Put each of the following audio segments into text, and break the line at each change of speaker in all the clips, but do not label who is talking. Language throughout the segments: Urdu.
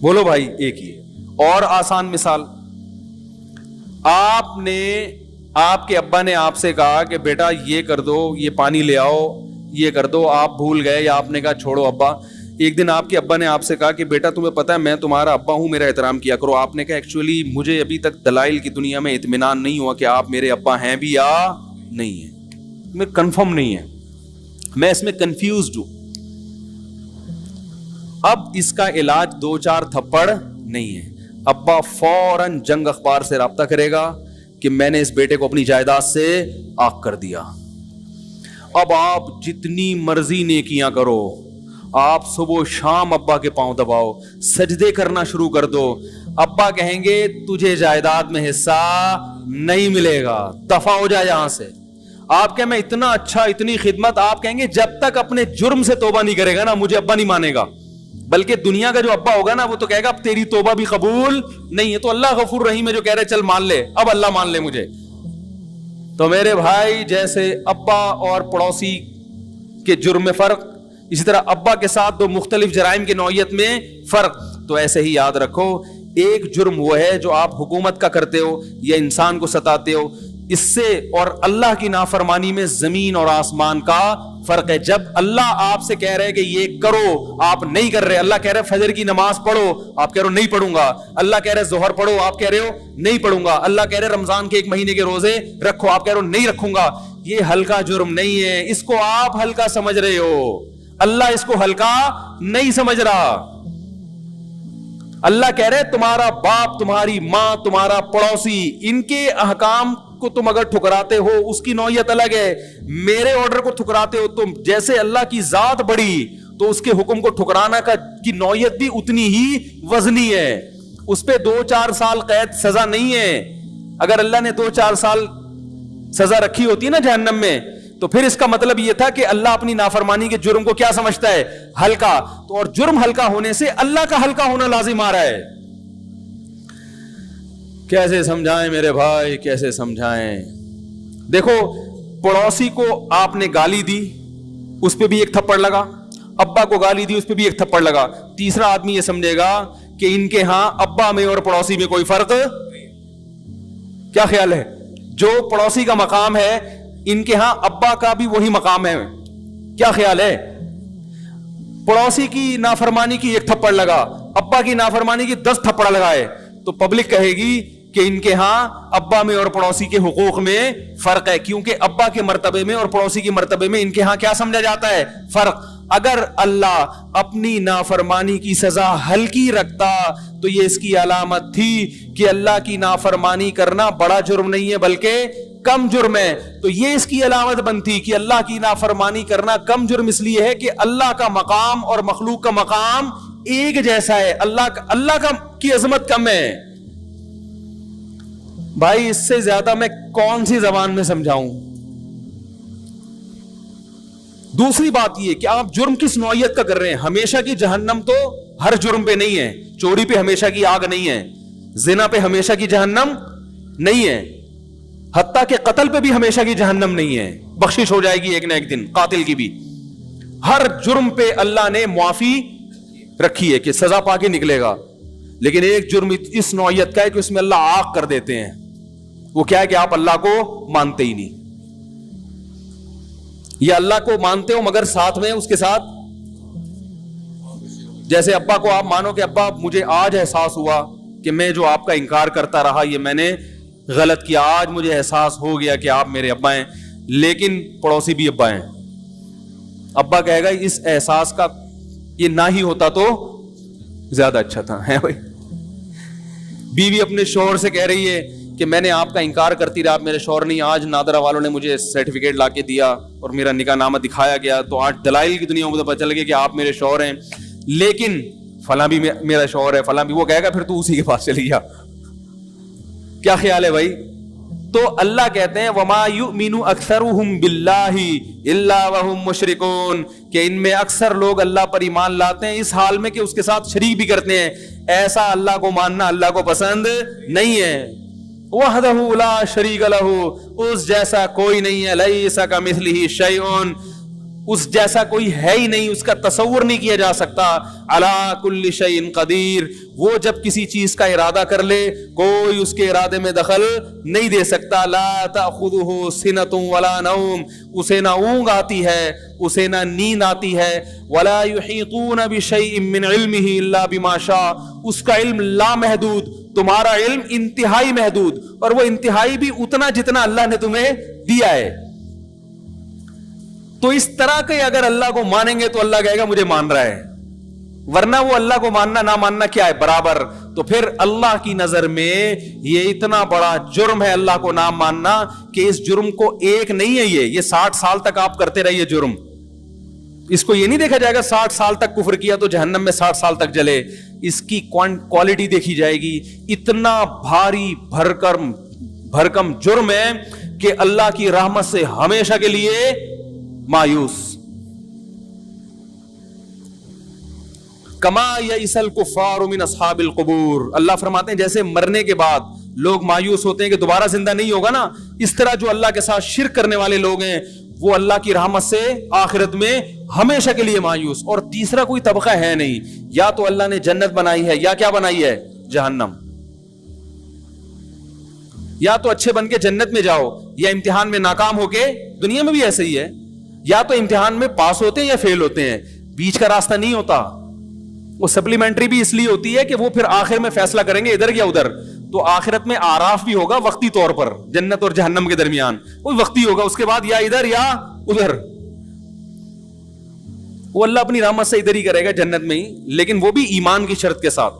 بولو بھائی ایک ہی ہے. اور آسان مثال, آپ کے ابا نے آپ سے کہا کہ بیٹا یہ کر دو, یہ پانی لے آؤ, یہ کر دو, آپ بھول گئے یا آپ نے کہا چھوڑو ابا. ایک دن آپ کے ابا نے آپ سے کہا کہ بیٹا تمہیں پتا ہے میں تمہارا ابا ہوں, میرا احترام کیا کرو. آپ نے کہا ایکچولی مجھے ابھی تک دلائل کی دنیا میں اطمینان نہیں ہوا کہ آپ میرے ابا ہیں بھی یا نہیں ہیں, میں کنفرم نہیں ہے, میں اس میں کنفیوزڈ ہوں. اب اس کا علاج 2-4 تھپڑ نہیں ہے. ابا فوراً جنگ اخبار سے رابطہ کرے گا کہ میں نے اس بیٹے کو اپنی جائیداد سے عاق کر دیا. اب آپ جتنی مرضی نیکیاں کرو, آپ صبح و شام ابا کے پاؤں دباؤ, سجدے کرنا شروع کر دو, ابا کہیں گے تجھے جائیداد میں حصہ نہیں ملے گا, دفع ہو جائے یہاں سے. آپ کہیں میں اتنا اچھا, اتنی خدمت, آپ کہیں گے جب تک اپنے جرم سے توبہ نہیں کرے گا نا مجھے ابا نہیں مانے گا. بلکہ دنیا کا جو ابا ہوگا نا وہ تو کہے گا اب تیری توبہ بھی قبول نہیں ہے. تو اللہ غفور رحیم ہے جو کہہ رہے چل مان لے, اب اللہ مان لے مجھے. تو میرے بھائی جیسے ابا اور پڑوسی کے جرم میں فرق, اسی طرح ابا کے ساتھ 2 مختلف جرائم کی نوعیت میں فرق. تو ایسے ہی یاد رکھو, ایک جرم وہ ہے جو آپ حکومت کا کرتے ہو یا انسان کو ستاتے ہو, اس سے اور اللہ کی نافرمانی میں زمین اور آسمان کا فرق ہے. جب اللہ آپ سے کہہ رہے کہ یہ کرو آپ نہیں کر رہے, اللہ کہہ رہے فجر کی نماز پڑھو آپ کہہ رہے ہو نہیں پڑھوں گا, اللہ کہہ رہے ظہر پڑھو آپ کہہ رہے ہو نہیں پڑھوں گا, اللہ کہہ رہے رمضان کے 1 مہینے کے روزے رکھو آپ کہہ رہے ہو نہیں رکھوں گا. یہ ہلکا جرم نہیں ہے, اس کو آپ ہلکا سمجھ رہے ہو, اللہ اس کو ہلکا نہیں سمجھ رہا. اللہ کہہ رہے تمہارا باپ, تمہاری ماں, تمہارا پڑوسی, ان کے احکام کو تم اگر ٹھکراتے ہو اس کی نوعیت الگ ہے, میرے آرڈر کو ٹھکراتے ہو تم, جیسے اللہ کی ذات بڑی تو اس کے حکم کو ٹھکرانا کی نوعیت بھی اتنی ہی وزنی ہے. اس پہ 2-4 سال قید سزا نہیں ہے. اگر اللہ نے 2-4 سال سزا رکھی ہوتی نا جہنم میں تو پھر اس کا مطلب یہ تھا کہ اللہ اپنی نافرمانی کے جرم کو کیا سمجھتا ہے, ہلکا. تو اور جرم ہلکا ہونے سے اللہ کا ہلکا ہونا لازم آ رہا ہے. کیسے سمجھائیں میرے بھائی, کیسے سمجھائیں. دیکھو پڑوسی کو آپ نے گالی دی, اس پہ بھی 1 تھپڑ لگا, ابا کو گالی دی اس پہ بھی 1 تھپڑ لگا. تیسرا آدمی یہ سمجھے گا کہ ان کے ہاں ابا میں اور پڑوسی میں کوئی فرق. کیا خیال ہے, جو پڑوسی کا مقام ہے ان کے ہاں ابا کا بھی وہی مقام ہے. کیا خیال ہے, پڑوسی کی نافرمانی کی 1 تھپڑ لگا, ابا کی نافرمانی کی 10 تھپڑ لگائے تو پبلک کہے گی کہ ان کے ہاں ابا میں اور پڑوسی کے حقوق میں فرق ہے, کیونکہ ابا کے مرتبے میں اور پڑوسی کے مرتبے میں ان کے ہاں کیا سمجھا جاتا ہے, فرق. اگر اللہ اپنی نافرمانی کی سزا ہلکی رکھتا تو یہ اس کی علامت تھی کہ اللہ کی نافرمانی کرنا بڑا جرم نہیں ہے بلکہ کم جرم ہے. تو یہ اس کی علامت بنتی کہ اللہ کی نافرمانی کرنا کم جرم اس لیے ہے کہ اللہ کا مقام اور مخلوق کا مقام ایک جیسا ہے, اللہ کی عظمت کم ہے. بھائی اس سے زیادہ میں کون سی زبان میں سمجھاؤں. دوسری بات یہ کہ آپ جرم کس نوعیت کا کر رہے ہیں. ہمیشہ کی جہنم تو ہر جرم پہ نہیں ہے, چوری پہ ہمیشہ کی آگ نہیں ہے, زنا پہ ہمیشہ کی جہنم نہیں ہے, حتیٰ کہ قتل پہ بھی ہمیشہ کی جہنم نہیں ہے, بخشش ہو جائے گی ایک نہ ایک دن قاتل کی بھی. ہر جرم پہ اللہ نے معافی رکھی ہے کہ سزا پا کے نکلے گا. لیکن ایک جرم اس نوعیت کا ہے کہ اس میں اللہ عاق کر دیتے ہیں. وہ کیا ہے کہ آپ اللہ کو مانتے ہی نہیں, یا اللہ کو مانتے ہو مگر ساتھ میں اس کے ساتھ, جیسے ابا کو آپ مانو کہ ابا مجھے آج احساس ہوا کہ میں جو آپ کا انکار کرتا رہا یہ میں نے غلط کیا, آج مجھے احساس ہو گیا کہ آپ میرے ابا ہیں, لیکن پڑوسی بھی ابا ہیں. ابا کہے گا اس احساس کا یہ نہ ہی ہوتا تو زیادہ اچھا تھا, ہے بھائی. بیوی اپنے شوہر سے کہہ رہی ہے کہ میں نے آپ کا انکار کرتی رہا, میرے شوہر نہیں, آج نادرا والوں نے مجھے سرٹیفکیٹ لا کے دیا اور میرا نکاح نامہ دکھایا گیا تو آج دلائل کی دنیا میں پتہ چل گیا کہ آپ میرے شوہر ہیں, لیکن فلاں بھی میرا شوہر ہے, فلاں بھی. وہ کہے گا پھر تو اسی کے پاس چلی جا. کیا خیال ہے بھائی. تو اللہ کہتے ہیں وما یؤمن اکثرهم باللہ الا وهم مشرکون, کہ ان میں اکثر لوگ اللہ پر ایمان لاتے ہیں اس حال میں کہ اس کے ساتھ شریک بھی کرتے ہیں. ایسا اللہ کو ماننا اللہ کو پسند نہیں ہے. وحدہ لا شریک لہ, اس جیسا کوئی نہیں ہے. لیس کمثلہ شیء, اس جیسا کوئی ہے ہی نہیں, اس کا تصور نہیں کیا جا سکتا. علی کل شیء قدیر, وہ جب کسی چیز کا ارادہ کر لے کوئی اس کے ارادے میں دخل نہیں دے سکتا. لا تأخذہ سنۃ ولا نوم, اسے نہ اونگ آتی ہے, اسے نہ نیند آتی ہے. ولا یحیطون بشیء من علمہ الا بما شاء, اس کا علم لامحدود, تمہارا علم انتہائی محدود, اور وہ انتہائی بھی اتنا جتنا اللہ نے تمہیں دیا ہے. تو اس طرح کے اگر اللہ کو مانیں گے تو اللہ کہے گا مجھے مان رہا ہے, ورنہ وہ اللہ کو ماننا نہ ماننا کیا ہے, برابر. تو پھر اللہ کی نظر میں یہ اتنا بڑا جرم ہے اللہ کو نہ ماننا کہ اس جرم کو ایک نہیں ہے, یہ 60 سال تک آپ کرتے رہیے جرم. اس کو یہ نہیں دیکھا جائے گا 60 سال تک کفر کیا تو جہنم میں 60 سال تک جلے. اس کی کوالٹی دیکھی جائے گی. اتنا بھاری بھرکم جرم ہے کہ اللہ کی رحمت سے ہمیشہ کے لیے مایوس. کما یئس الکفار من اصحاب القبور, اللہ فرماتے ہیں جیسے مرنے کے بعد لوگ مایوس ہوتے ہیں کہ دوبارہ زندہ نہیں ہوگا نا, اس طرح جو اللہ کے ساتھ شرک کرنے والے لوگ ہیں وہ اللہ کی رحمت سے آخرت میں ہمیشہ کے لیے مایوس. اور تیسرا کوئی طبقہ ہے نہیں, یا تو اللہ نے جنت بنائی ہے یا کیا بنائی ہے, جہنم. یا تو اچھے بن کے جنت میں جاؤ, یا امتحان میں ناکام ہو کے, دنیا میں بھی ایسے ہی ہے, یا تو امتحان میں پاس ہوتے ہیں یا فیل ہوتے ہیں, بیچ کا راستہ نہیں ہوتا. وہ سپلیمنٹری بھی اس لیے ہوتی ہے کہ وہ پھر آخر میں فیصلہ کریں گے ادھر یا ادھر. تو آخرت میں آراف بھی ہوگا وقتی طور پر, جنت اور جہنم کے درمیان وہ وقتی ہوگا, اس کے بعد یا ادھر یا ادھر. وہ اللہ اپنی رحمت سے ادھر ہی کرے گا جنت میں ہی, لیکن وہ بھی ایمان کی شرط کے ساتھ.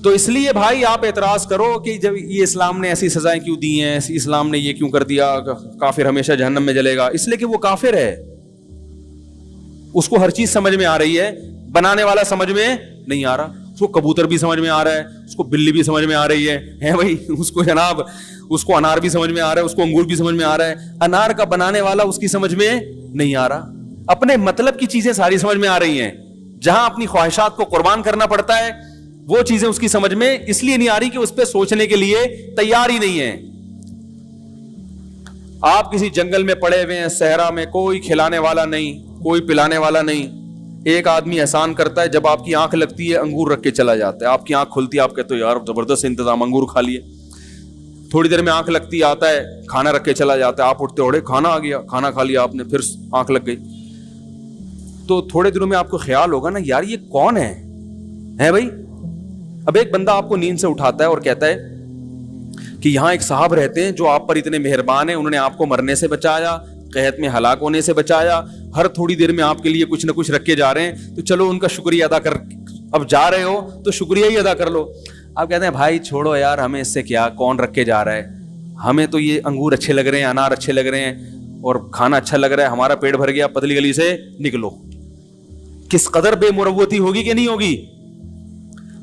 تو اس لیے بھائی آپ اعتراض کرو کہ جب یہ اسلام نے ایسی سزائیں کیوں دی ہیں, اسلام نے یہ کیوں کر دیا, کافر ہمیشہ جہنم میں جلے گا. اس لیے کہ وہ کافر ہے, اس کو ہر چیز سمجھ میں آ رہی ہے, بنانے والا سمجھ میں نہیں آ رہا. اس کو کبوتر بھی سمجھ میں آ رہا ہے, اس کو بلی بھی سمجھ میں آ رہی ہے بھائی, اس کو جناب اس کو انار بھی سمجھ میں آ رہا ہے, اس کو انگور بھی سمجھ میں آ رہا ہے. انار کا بنانے والا اس کی سمجھ میں نہیں آ رہا. اپنے مطلب کی چیزیں ساری سمجھ میں آ رہی ہیں, جہاں اپنی خواہشات کو قربان کرنا پڑتا ہے وہ چیزیں اس کی سمجھ میں اس لیے نہیں آ رہی کہ اس پہ سوچنے کے لیے تیار ہی نہیں ہے. آپ کسی جنگل میں پڑے ہوئے ہیں, صحرا میں, کوئی کھلانے والا نہیں, کوئی پلانے والا نہیں. ایک آدمی احسان کرتا ہے, جب آپ کی آنکھ لگتی ہے انگور رکھ کے چلا جاتا ہے, آپ کی آنکھ کھلتی ہے, آپ کہتے ہو یار زبردست انتظام, انگور کھا لیے. تھوڑی دیر میں آنکھ لگتی, آتا ہے کھانا رکھ کے چلا جاتا ہے, آپ اٹھتے اوڑے کھانا آ گیا, کھانا کھا لیا آپ نے, پھر آنکھ لگ گئی. تو تھوڑے دنوں میں آپ کو خیال ہوگا نا یار یہ کون ہے بھائی. اب ایک بندہ آپ کو نیند سے اٹھاتا ہے اور کہتا ہے کہ یہاں ایک صاحب رہتے ہیں جو آپ پر اتنے مہربان ہیں, انہوں نے آپ کو مرنے سے بچایا, قحط میں ہلاک ہونے سے بچایا, ہر تھوڑی دیر میں آپ کے لیے کچھ نہ کچھ رکھ کے جا رہے ہیں, تو چلو ان کا شکریہ ادا کر, اب جا رہے ہو تو شکریہ ہی ادا کر لو. آپ کہتے ہیں بھائی چھوڑو یار, ہمیں اس سے کیا, کون رکھ کے جا رہا ہے, ہمیں تو یہ انگور اچھے لگ رہے ہیں, انار اچھے لگ رہے ہیں, اور کھانا اچھا لگ رہا ہے, ہمارا پیٹ بھر گیا, پتلی گلی سے نکلو. کس قدر بے مروتی ہوگی کہ نہیں ہوگی.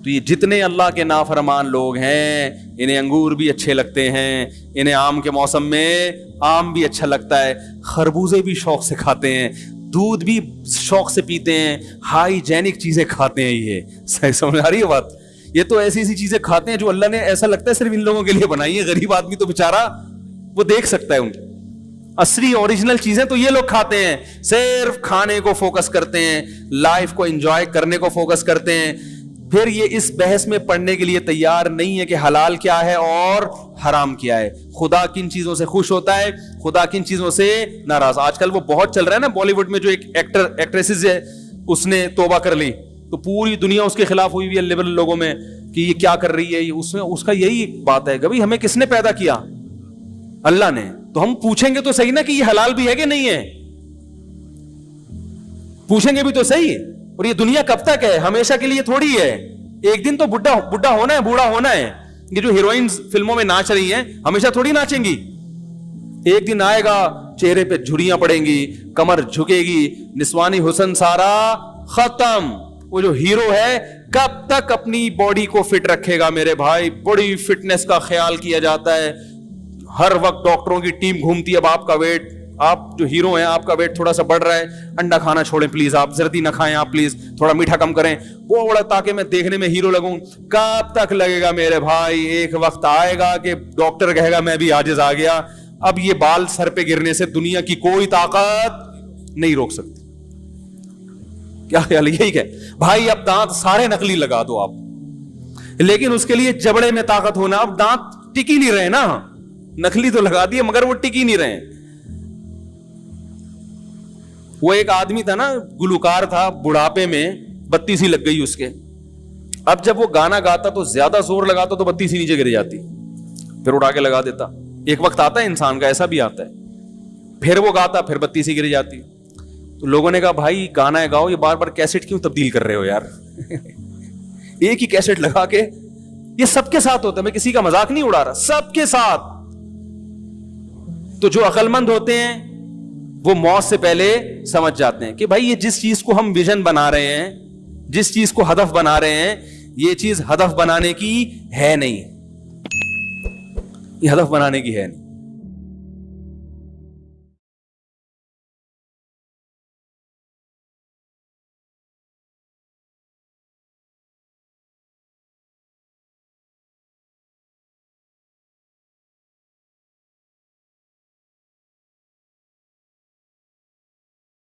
تو یہ جتنے اللہ کے نافرمان لوگ ہیں, انہیں انگور بھی اچھے لگتے ہیں, انہیں آم کے موسم میں آم بھی اچھا لگتا ہے, خربوزے بھی شوق سے کھاتے ہیں, دودھ بھی شوق سے پیتے ہیں, ہائیجینک چیزیں کھاتے ہیں. یہ صحیح سمجھ آ رہی ہے بات. یہ تو ایسی ایسی چیزیں کھاتے ہیں جو اللہ نے ایسا لگتا ہے صرف ان لوگوں کے لیے بنائی ہے. غریب آدمی تو بےچارا وہ دیکھ سکتا ہے ان کی اصلی اوریجنل چیزیں تو یہ لوگ کھاتے ہیں, صرف کھانے کو فوکس کرتے ہیں, لائف کو انجوائے کرنے کو فوکس کرتے ہیں. پھر یہ اس بحث میں پڑھنے کے لیے تیار نہیں ہے کہ حلال کیا ہے اور حرام کیا ہے, خدا کن چیزوں سے خوش ہوتا ہے, خدا کن چیزوں سے ناراض. آج کل وہ بہت چل رہا ہے نا بالی ووڈ میں, جو ایک ایکٹریسز ہے اس نے توبہ کر لی تو پوری دنیا اس کے خلاف ہوئی ہوئی ہے لیبرل لوگوں میں کہ یہ کیا کر رہی ہے. اس میں اس کا یہی بات ہے کہ بھائی ہمیں کس نے پیدا کیا, اللہ نے. تو ہم پوچھیں گے تو صحیح نا کہ یہ حلال بھی ہے کہ نہیں ہے, پوچھیں گے بھی تو صحیح. اور یہ دنیا کب تک ہے, ہمیشہ کے لیے تھوڑی ہے. ایک دن تو بڈھا ہونا ہے, بوڑھا ہونا ہے. یہ جو ہیروئنز فلموں میں ناچ رہی ہیں ہمیشہ تھوڑی ناچیں گی. ایک دن آئے گا چہرے پہ جھریاں پڑیں گی, کمر جھکے گی, نسوانی حسن سارا ختم. وہ جو ہیرو ہے کب تک اپنی باڈی کو فٹ رکھے گا میرے بھائی. بڑی فٹنس کا خیال کیا جاتا ہے, ہر وقت ڈاکٹروں کی ٹیم گھومتی ہے. اب آپ کا ویٹ, آپ جو ہیرو ہیں آپ کا ویٹ تھوڑا سا بڑھ رہا ہے, انڈا کھانا چھوڑیں پلیز, آپ زردی نہ کھائیں, آپ پلیز تھوڑا میٹھا کم کریں, وہ بڑا تاکہ میں دیکھنے میں ہیرو لگوں. کب تک لگے گا میرے بھائی؟ ایک وقت آئے گا کہ ڈاکٹر کہے گا میں بھی عاجز آ گیا, اب یہ بال سر پہ گرنے سے دنیا کی کوئی طاقت نہیں روک سکتی. کیا خیال ہے؟ یہی کہ بھائی اب دانت سارے نقلی لگا دو آپ, لیکن اس کے لیے جبڑے میں طاقت ہونا. اب دانت ٹک ہی نہیں رہے نا, نقلی تو لگا دیے مگر وہ ٹک ہی نہیں رہے. وہ ایک آدمی تھا نا, گلوکار تھا, بڑھاپے میں بتی سی لگ گئی اس کے. اب جب وہ گانا گاتا تو زیادہ زور لگاتا تو بتی سی نیچے گر جاتی, پھر اٹھا کے لگا دیتا. ایک وقت آتا ہے انسان کا, ایسا بھی آتا ہے, پھر وہ گاتا پھر بتی سی گر جاتی. تو لوگوں نے کہا بھائی گانا گاؤ, یہ بار بار کیسٹ کیوں تبدیل کر رہے ہو یار, ایک ہی کیسٹ لگا کے. یہ سب کے ساتھ ہوتا ہے, میں کسی کا مذاق نہیں اڑا رہا, سب کے ساتھ. تو جو عقل مند ہوتے ہیں وہ موت سے پہلے سمجھ جاتے ہیں کہ بھائی یہ جس چیز کو ہم ویژن بنا رہے ہیں, جس چیز کو ہدف بنا رہے ہیں, یہ چیز ہدف بنانے کی ہے نہیں, یہ ہدف بنانے کی ہے نہیں.